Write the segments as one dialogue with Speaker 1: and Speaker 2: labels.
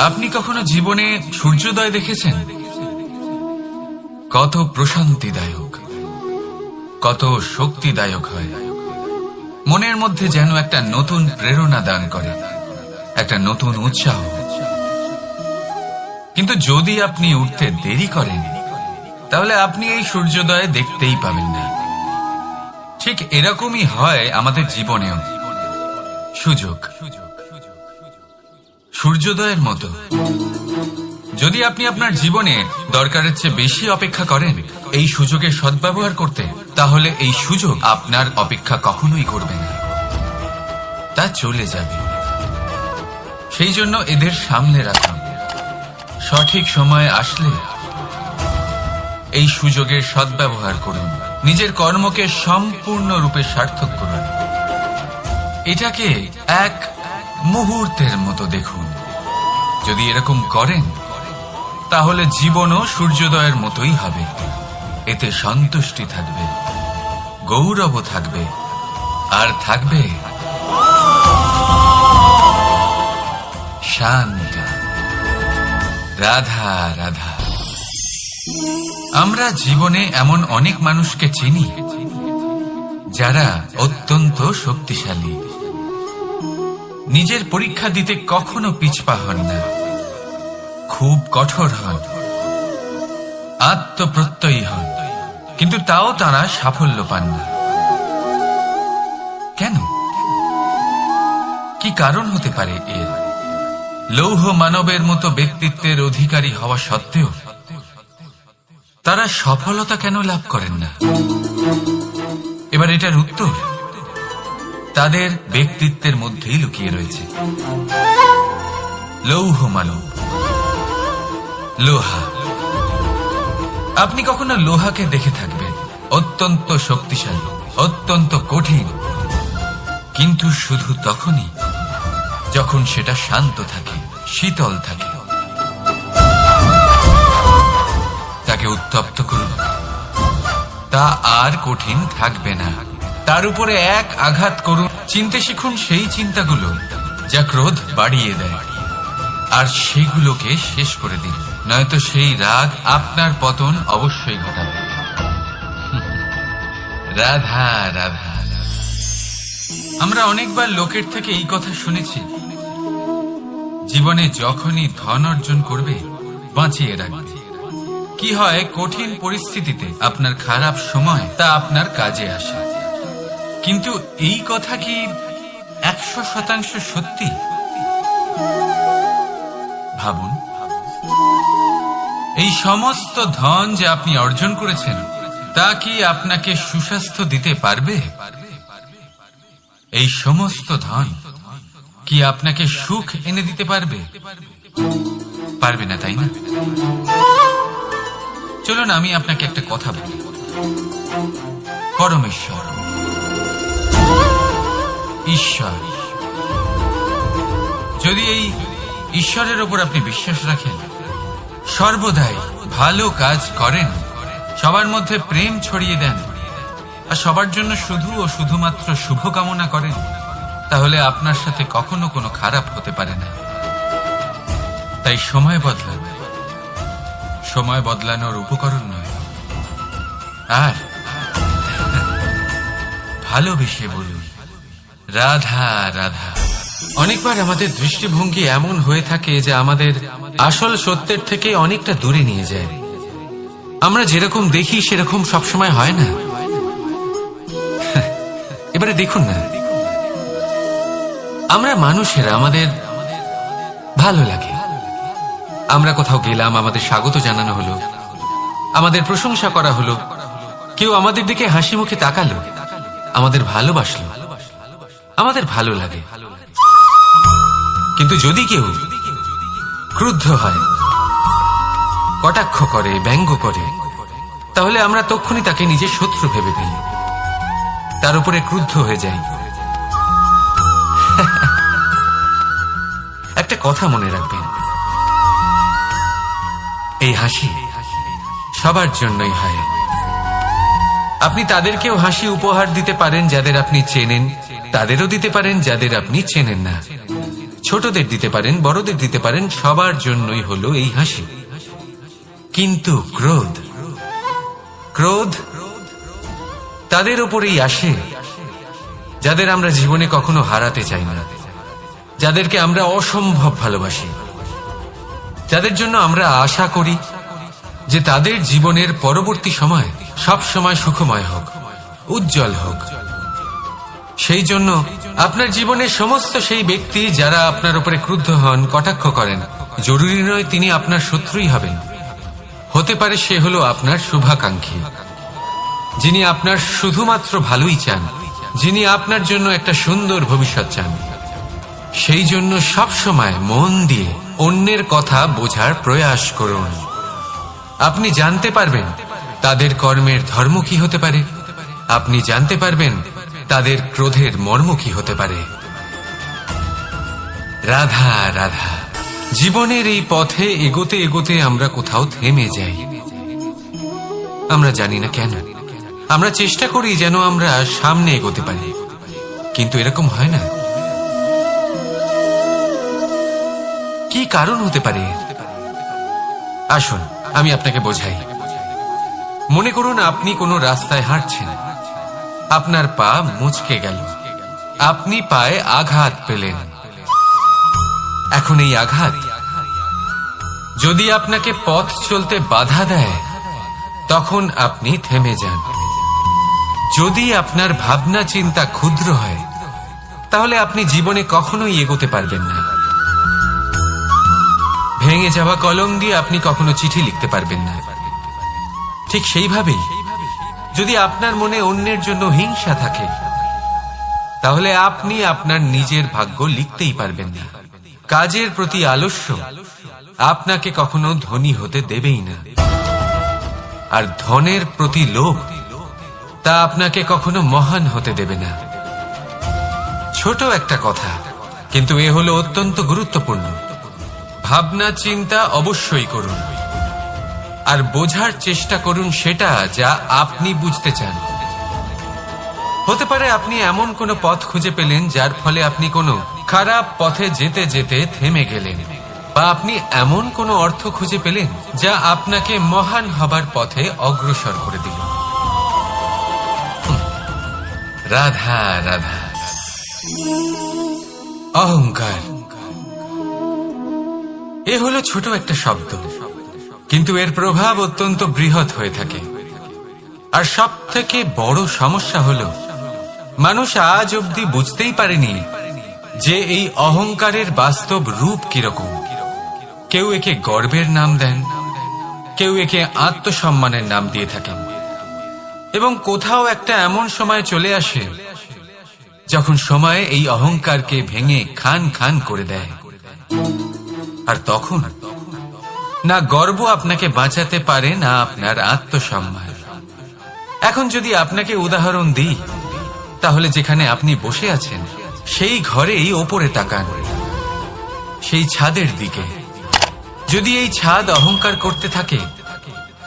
Speaker 1: আপনি কখনো জীবনে সূর্যোদয় দেখেছেন? কত প্রশান্তিদায়ক, কত শক্তিদায়ক হয়। মনের মধ্যে যেন একটা নতুন প্রেরণা দান করে, একটা নতুন উৎসাহ। কিন্তু যদি আপনি উঠতে দেরি করেন, তাহলে আপনি এই সূর্যোদয় দেখতেই পাবেন না। ঠিক এরকমই হয় আমাদের জীবনেও। সুযোগ সূর্যোদয়ের মতো। যদি আপনি আপনার জীবনে দরকারের চেয়ে বেশি অপেক্ষা করেন এই সুযোগের সদ্ব্যবহার করতে, তাহলে এই সুযোগ আপনার অপেক্ষা কখনোই করবে না, তা চলে যাবে। সেই জন্য এদের সামনে রাখুন। সঠিক সময় আসলে এই সুযোগের সদ্ব্যবহার করুন, নিজের কর্মকে সম্পূর্ণরূপে সার্থক করুন। এটাকে এক মুহূর্তের মতো দেখুন। যদি এরকম করেন, তাহলে জীবনও সূর্যোদয়ের মতোই হবে। এতে সন্তুষ্টি থাকবে, গৌরবও থাকবে, আর থাকবে শান্তি। রাধা রাধা। আমরা জীবনে এমন অনেক মানুষকে চিনি যারা অত্যন্ত শক্তিশালী, নিজের পরীক্ষা দিতে কখনো পিছপা হন না, খুব কঠোর হন, আত্মপ্রত্যয়ী হন, কিন্তু তাও তারা সাফল্য পান না। কেন? কি কারণ হতে পারে এর? লৌহ মানবের মতো ব্যক্তিত্বের অধিকারী হওয়া সত্ত্বেও তারা সফলতা কেন লাভ করেন না? এবার এটার উত্তর তাদের ব্যক্তিত্বের মধ্যেই লুকিয়ে রয়েছে। লৌহ মানব, লোহা। আপনি কখনো লোহাকে দেখে থাকবেন, অত্যন্ত শক্তিশালী, অত্যন্ত কঠিন, কিন্তু শুধু তখনই যখন সেটা শান্ত থাকে, শীতল থাকে। তাকে উত্তপ্ত করুন, তা আর কঠিন থাকবে না। তার উপরে এক আঘাত করুন, চিনতে শিখুন সেই চিন্তাগুলো যা ক্রোধ বাড়িয়ে দেয়, আর সেগুলোকে শেষ করে দিন, নয়তো সেই রাগ আপনার পতন অবশ্যই ঘটাবে। রাধা রাধা। আমরা অনেকবার লোকের থেকে এই কথা শুনেছি, জীবনে যখনই ধন অর্জন করবে বাঁচিয়ে রাখবে। কি হয়, কঠিন পরিস্থিতিতে আপনার খারাপ সময় তা আপনার কাজে আসে। কিন্তু এই কথা কি 100% সত্যি? ভাবুন, এই সমস্ত ধন যে আপনি অর্জন করেছেন, তা কি আপনাকে সুস্বাস্থ্য দিতে পারবে? এই সমস্ত ধন কি আপনাকে সুখ এনে দিতে পারবে? পারবে না, তাই না? চলুন আমি আপনাকে একটা কথা বলি। পরমেশ্বর, ঈশ্বর, যদি এই ঈশ্বরের ওপর আপনি বিশ্বাস রাখেন, সর্বদাই ভালো কাজ করেন, সবার মধ্যে প্রেম ছড়িয়ে দেন, আর সবার জন্য শুধু ও শুধুমাত্র শুভ কামনা করেন, তাহলে আপনার সাথে কখনো কোনো খারাপ হতে পারে না। তাই সময় বদলান, সময় বদলানোর উপকরণ নয়। আর ভালোবেসে বলুন রাধা রাধা। অনেকবার আমাদের দৃষ্টিভঙ্গি এমন হয়ে থাকে যে আমাদের আসল সত্যের থেকে অনেকটা দূরে নিয়ে যায়। আমরা যেরকম দেখি সেরকম সবসময় হয় না। এবারে দেখুন না, আমরা মানুষেরা, আমাদের ভালো লাগে, আমরা কোথাও গেলাম, আমাদের স্বাগত জানানো হলো, আমাদের প্রশংসা করা হলো, কেউ আমাদের দিকে হাসি মুখে তাকালো, আমাদের ভালোবাসলো, আমাদের ভালো লাগে। কিন্তু যদি কেউ ক্রুদ্ধ হয়, কটাক্ষ করে, ব্যঙ্গ করে, তাহলে আমরা তক্ষুনি তাকে নিজের শত্রু ভেবে নিই, তার উপরে ক্রুদ্ধ হয়ে যাই। একটা কথা মনে রাখবেন, এই হাসি সবার জন্যই হয়। আপনি তাদেরকেও হাসি উপহার দিতে পারেন যাদের আপনি চেনেন, তাদেরও দিতে পারেন যাদের আপনি চেনেন না।
Speaker 2: ছোটদের দিতে পারেন, বড়দের দিতে পারেন, সবার জন্যই হলো এই হাসি। কিন্তু ক্রোধ, ক্রোধ তাদের উপরেই আসে যাদের আমরা জীবনে কখনো হারাতে চাই না, যাদেরকে আমরা অসম্ভব ভালোবাসি, যাদের জন্য আমরা আশা করি যে তাদের জীবনের পরবর্তী সময় সব সময় সুখময় হোক, উজ্জ্বল হোক। সেই জন্য আপনার জীবনের সমস্ত সেই ব্যক্তি যারা আপনার উপরে ক্রুদ্ধ হন, কটাক্ষ করেন, জরুরি নয় তিনি আপনার শত্রুই হবেন। হতে পারে সে হলো আপনার শুভাকাঙ্ক্ষী, যিনি আপনার শুধুমাত্র ভালোই চান, যিনি আপনার জন্য একটা সুন্দর ভবিষ্যৎ চান। সেই জন্য সব সময় মন দিয়ে অন্যের কথা বোঝার প্রয়াস করুন। আপনি জানতে পারবেন তাদের কর্মের ধর্ম কি হতে পারে, আপনি জানতে পারবেন তাদের ক্রোধের মর্ম কি হতে পারে। রাধা রাধা। জীবনের এই পথে এগোতে এগোতে আমরা কোথাও থেমে যাই, আমরা জানি না কেন। আমরা চেষ্টা করি যেন আমরা সামনে এগোতে পারি, কিন্তু এরকম হয় না। কি কারণ হতে পারে? আসুন আমি আপনাকে বোঝাই। মনে করুন আপনি কোনো রাস্তায় হাঁটছেন, আপনার পা মুচকে গেল, আপনি পায়ে আঘাত পেলেন। এখন এই আঘাত যদি আপনাকে পথ চলতে বাধা দেয়, তখন আপনি থেমে যান। যদি আপনার ভাবনা চিন্তা ক্ষুদ্র হয়, তাহলে আপনি জীবনে কখনোই এগোতে পারবেন না। ভেঙে যাওয়া কলম দিয়ে আপনি কখনো চিঠি লিখতে পারবেন না। ঠিক সেইভাবেই যদি আপনার মনে অন্যের জন্য হিংসা থাকে, তাহলে আপনি আপনার নিজের ভাগ্য লিখতেই পারবেন না। কাজের প্রতি আলস্য আপনাকে কখনো ধনী হতে দেবেই না, আর ধনের প্রতি লোভ তা আপনাকে কখনো মহান হতে দেবে না। ছোট একটা কথা, কিন্তু এ হলো অত্যন্ত গুরুত্বপূর্ণ। ভাবনা চিন্তা অবশ্যই করুন, আর বোঝার চেষ্টা করুন সেটা যা আপনি বুঝতে চান। হতে পারে আপনি এমন কোনো পথ খুঁজে পেলেন যার ফলে আপনি কোনো খারাপ পথে যেতে যেতে থেমে গেলেন, বা আপনি এমন কোনো অর্থ খুঁজে পেলেন যা আপনাকে মহান হবার পথে অগ্রসর করে দিল। রাধা রাধা। অহংকার এ হলো ছোট একটা শব্দ, কিন্তু এর প্রভাব অত্যন্ত বৃহৎ হয়ে থাকে। আর সব থেকে বড় সমস্যা হলো মানুষ আজ অবধি বুঝতেই পারেনি যে এই অহংকারের বাস্তব রূপ কিরকম। কেউ একে গর্বের নাম দেন, কেউ একে আত্মসম্মানের নাম দিয়ে থাকেন, এবং কোথাও একটা এমন সময় চলে আসে যখন সময় এই অহংকারকে ভেঙে খান খান করে দেয়। আর তখন না গর্ব আপনাকে বাঁচাতে পারে, না আপনার আত্মসম্মান। এখন যদি আপনাকে উদাহরণ দিই, তাহলে যেখানে আপনি বসে আছেন সেই ঘরেই ওপরে তাকান, সেই ছাদের দিকে। যদি এই ছাদ অহংকার করতে থাকে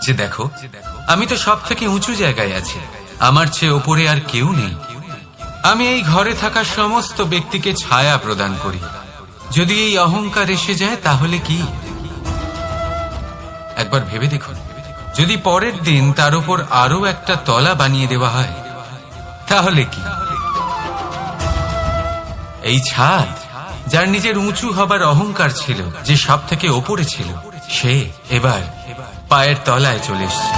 Speaker 2: যে দেখো আমি তো সব থেকে উঁচু জায়গায় আছি, আমার চেয়ে ওপরে আর কেউ নেই, আমি এই ঘরে থাকা সমস্ত ব্যক্তিকে ছায়া প্রদান করি, যদি এই অহংকার এসে যায় তাহলে কি? একবার ভেবে দেখুন, যদি পরের দিন তার উপর আরো একটা তলা বানিয়ে দেওয়া হয় তাহলে কি? এই ছাদ যার নিজের উঁচু হবার অহংকার ছিল, যে সব থেকে ওপরে ছিল, সে এবার পায়ের তলায় চলে এসছে।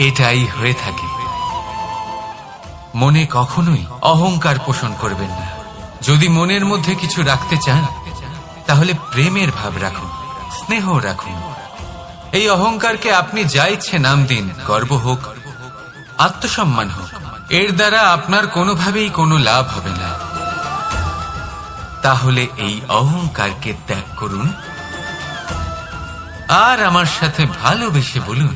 Speaker 2: এটাই হয়ে থাকে। মনে কখনোই অহংকার পোষণ করবেন না। যদি মনের মধ্যে কিছু রাখতে চান, তাহলে প্রেমের ভাব রাখুন, স্নেহ রাখুন। এই অহংকারকে আপনি যা ইচ্ছে নাম দিন, গর্ব হোক, আত্মসম্মান হোক, এর দ্বারা আপনার কোনোভাবেই কোনো লাভ হবে না। তাহলে এই অহংকারকে ত্যাগ করুন, আর আমার সাথে ভালোবেসে বলুন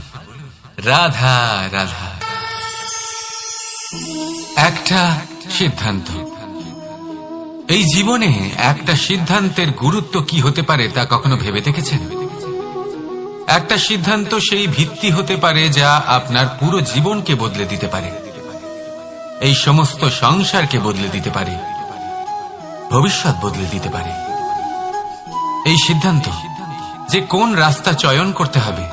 Speaker 2: রাধা রাধা। একটা সিদ্ধান্ত। এই জীবনে একটা সিদ্ধান্তের গুরুত্ব কি হতে পারে তা কখনো ভেবে দেখেছেন? একটা সিদ্ধান্ত সেই ভিত্তি হতে পারে যা আপনার পুরো জীবনকে বদলে দিতে পারে। এই সমস্ত সংসারকে বদলে দিতে পারে, ভবিষ্যৎ বদলে দিতে পারে। এই সিদ্ধান্ত যে কোন রাস্তা চয়ন করতে হবে